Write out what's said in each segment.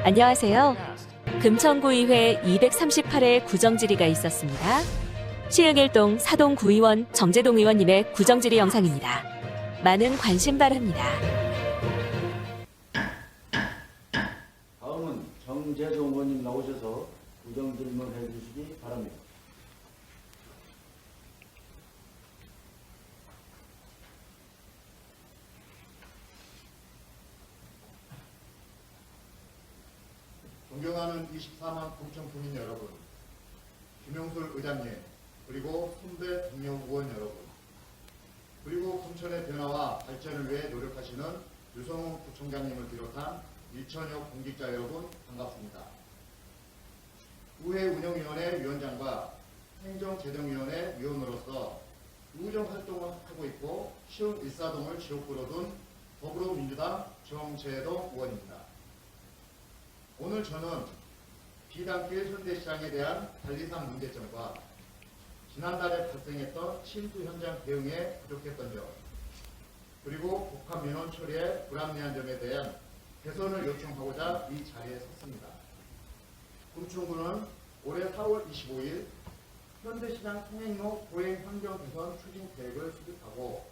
안녕하세요. 금천구의회 238회 구정질의가 있었습니다. 시흥일동 사동구의원 정재동 의원님의 구정질의 영상입니다. 많은 관심 바랍니다. 다음은 정재동 의원님 나오셔서 구정질문 해주시기 바랍니다. 존경하는 24만 공천 국민 여러분, 김용술 의장님, 그리고 선배 동료 의원 여러분, 그리고 금천의 변화와 발전을 위해 노력하시는 유성훈 구청장님을 비롯한 1천여 공직자 여러분 반갑습니다. 의회 운영위원회 위원장과 행정재정위원회 위원으로서 의정 활동을 하고 있고 시흥 일사동을 지역구로 둔 더불어민주당 정재동 의원입니다. 오늘 저는 비단길 현대시장에 대한 관리상 문제점과 지난달에 발생했던 침수 현장 대응에 부족했던 점, 그리고 복합 민원 처리에 불합리한 점에 대한 개선을 요청하고자 이 자리에 섰습니다. 금천구는 올해 4월 25일 현대시장 통행로 보행 환경 개선 추진 계획을 수립하고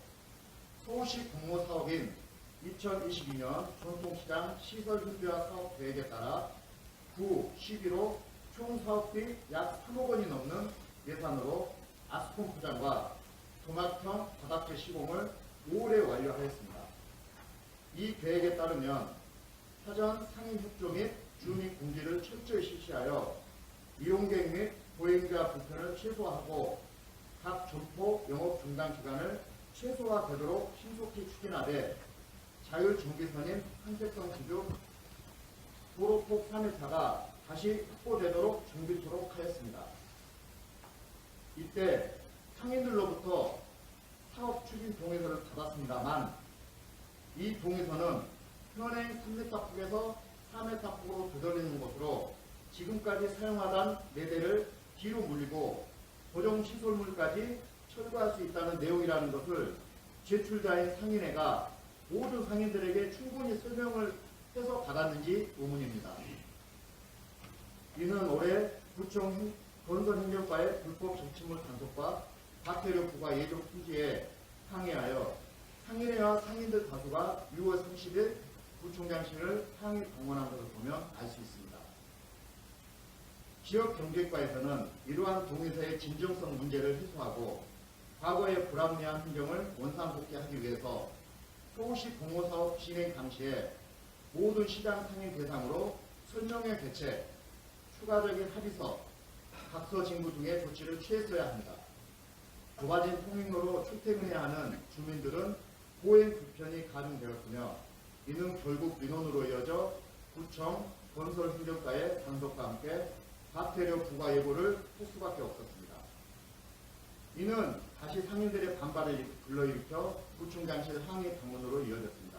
서울시 공모 사업인 2022년 전통시장 시설 현대화 사업 계획에 따라 9, 11호 총 사업비 약 3억 원이 넘는 예산으로 아스콘 포장과 토막형 바닥재 시공을 5월에 완료하였습니다. 이 계획에 따르면 사전 상인 협조 및 주민 공지를 철저히 실시하여 이용객 및 보행자 불편을 최소화하고 각 점포 영업 중단 기간을 최소화되도록 신속히 추진하되 자율정비선인 한색성 기준 도로폭 3일차가 다시 확보되도록 정비토록 하였습니다. 이때 상인들로부터 사업 추진 동의서를 받았습니다만 이 동의서는 현행 3m 폭에서 4m 폭으로 되돌리는 것으로 지금까지 사용하던 4대를 뒤로 물리고 고정시설물까지 철거할 수 있다는 내용이라는 것을 제출자인 상인회가 모든 상인들에게 충분히 설명을 해서 받았는지 의문입니다. 이는 올해 구청 건설행정과의 불법 정치물 단속과 과태료 부과 예정 통지에 항의하여 상인회와 상인들 다수가 6월 30일 구청장실을 항의 방문한 것을 보면 알 수 있습니다. 지역경제과에서는 이러한 동의서의 진정성 문제를 해소하고 과거의 불합리한 행정을 원상복귀하기 위해서 서울시 공모사업 진행 당시에 모든 시장 상인 대상으로 설명회 개최, 추가적인 합의서, 각서 징구 등의 조치를 취했어야 합니다. 좁아진 통행로로 출퇴근해야 하는 주민들은 보행 불편이 가중되었으며 이는 결국 민원으로 이어져 구청, 건설행정과의 단속과 함께 과태료 부과 예고를 할 수밖에 없었습니다. 이는 다시 상인들의 반발을 불러일으켜 구청장실 항의 방문으로 이어졌습니다.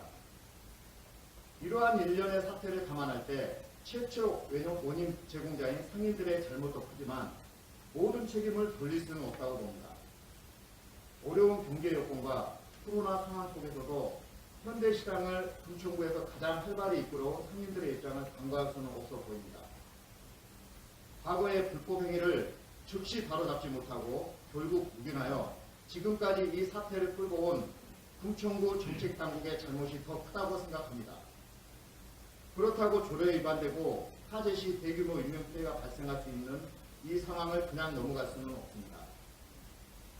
이러한 일련의 사태를 감안할 때 최초 원인 제공자인 상인들의 잘못도 크지만 모든 책임을 돌릴 수는 없다고 봅니다. 어려운 경제 여건과 코로나 상황 속에서도 현대시장을 금천구에서 가장 활발히 이끌어 상인들의 입장을 간과할 수는 없어 보입니다. 과거의 불법 행위를 즉시 바로잡지 못하고 결국 묵인하여 지금까지 이 사태를 끌고 온 금천구 정책당국의 잘못이 더 크다고 생각합니다. 그렇다고 조례에 위반되고 화재 시 대규모 인명피해가 발생할 수 있는 이 상황을 그냥 넘어갈 수는 없습니다.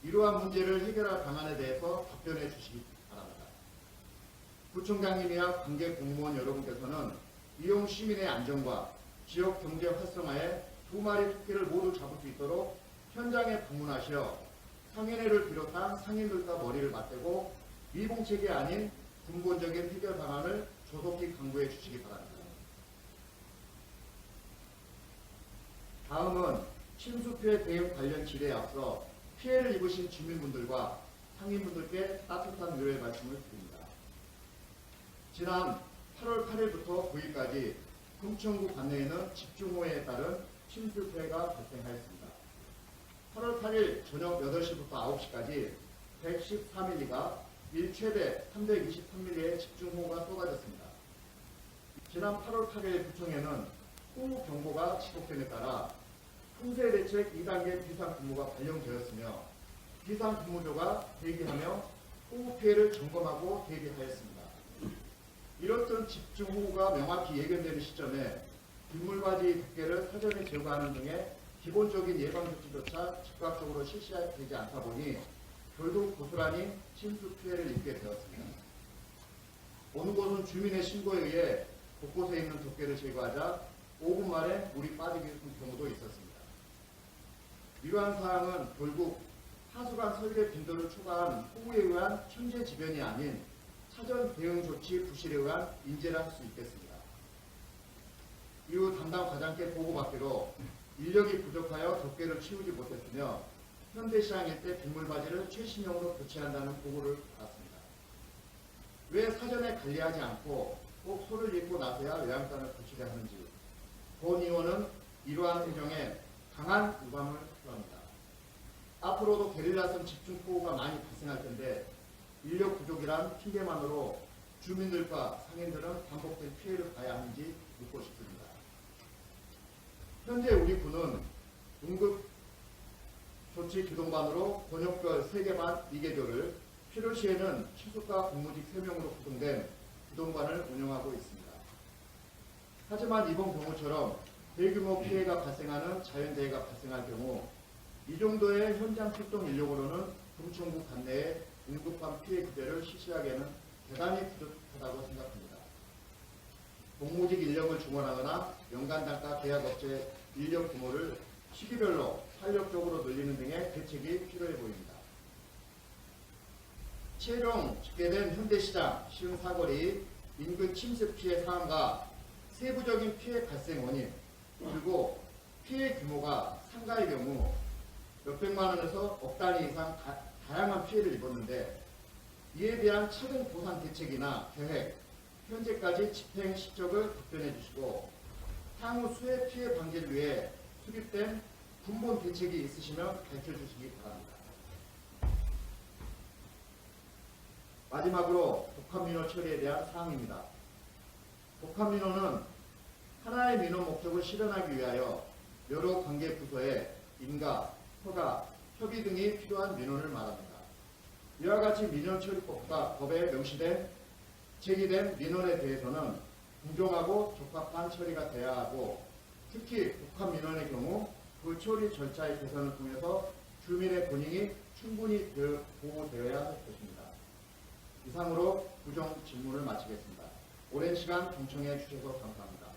이러한 문제를 해결할 방안에 대해서 답변해 주시기 바랍니다. 구청장님이나 관계 공무원 여러분께서는 이용 시민의 안전과 지역 경제 활성화에 두 마리 토끼를 모두 잡을 수 있도록 현장에 방문하시어 상인회를 비롯한 상인들과 머리를 맞대고 미봉책이 아닌 근본적인 해결 방안을 조속히 강구해 주시기 바랍니다. 다음은 침수피해 대응 관련 질의에 앞서 피해를 입으신 주민분들과 상인분들께 따뜻한 위로의 말씀을 드립니다. 지난 8월 8일부터 9일까지 금천구 관내에는 집중호우에 따른 침수 피해가 발생하였습니다. 8월 8일 저녁 8시부터 9시까지 113mm가 일 최대 323mm의 집중호우가 쏟아졌습니다. 지난 8월 8일 구청에는 호우 경보가 지속됨에 따라 풍세대책 2단계 비상근무가 발령되었으며 비상근무조가 대기하며 호우 피해를 점검하고 대비하였습니다. 이렇듯 집중호우가 명확히 예견되는 시점에 빗물바지 두께를 사전에 제거하는 등의 기본적인 예방조치조차 즉각적으로 실시되지 않다 보니 결국 고스란히 침수 피해를 입게 되었습니다. 어느 곳은 주민의 신고에 의해 곳곳에 있는 두께를 제거하자 5분 만에 물이 빠지게 된 경우도 있었습니다. 이러한 사항은 결국 하수관 설계 빈도를 초과한 호우에 의한 천재지변이 아닌 사전 대응 조치 부실에 의한 인재라 할 수 있겠습니다. 이후 담당 과장께 보고받기로 인력이 부족하여 덮개를 치우지 못했으며 현대시장 일대 빗물바지를 최신형으로 교체한다는 보고를 받았습니다. 왜 사전에 관리하지 않고 꼭 소를 입고 나서야 외양간을 교체해야 하는지 권 의원은 이러한 행정에 강한 유감을 표합니다. 앞으로도 게릴라성 집중호우가 많이 발생할 텐데 인력 부족이란 핑계만으로 주민들과 상인들은 반복된 피해를 봐야 하는지 묻고 싶습니다. 현재 우리 군은 응급조치 기동반으로 권역별 3개 반 2개조를 필요시에는 취수과 공무직 3명으로 구성된 기동반을 운영하고 있습니다. 하지만 이번 경우처럼 대규모 피해가 발생하는 자연재해가 발생할 경우 이 정도의 현장 출동 인력으로는 금천구 관내에 응급한 피해 구제를 실시하기에는 대단히 부족하다고 생각합니다. 공무직 인력을 중원하거나 연간 단가 계약업체 인력 규모를 시기별로 탄력적으로 늘리는 등의 대책이 필요해 보입니다. 최종 집계된 현대시장 시흥사거리 인근 침수 피해 사항과 세부적인 피해 발생 원인 그리고 피해 규모가 상가의 경우 몇백만 원에서 억 단위 이상 다양한 피해를 입었는데 이에 대한 차등 보상 대책이나 계획, 현재까지 집행 실적을 답변해 주시고 향후 수해 피해 방지를 위해 수립된 근본 대책이 있으시면 밝혀주시기 바랍니다. 마지막으로 독합민원 처리에 대한 사항입니다. 독합민원은 하나의 민원 목적을 실현하기 위하여 여러 관계 부서에 인가, 허가, 협의 등이 필요한 민원을 말합니다. 이와 같이 민원처리법과 법에 명시된 제기된 민원에 대해서는 공정하고 적합한 처리가 돼야 하고 특히 독합민원의 경우 그 처리 절차의 개선을 통해서 주민의 권익이 충분히 보호되어야 할 것입니다. 이상으로 구정 질문을 마치겠습니다. 오랜 시간 경청해 주셔서 감사합니다.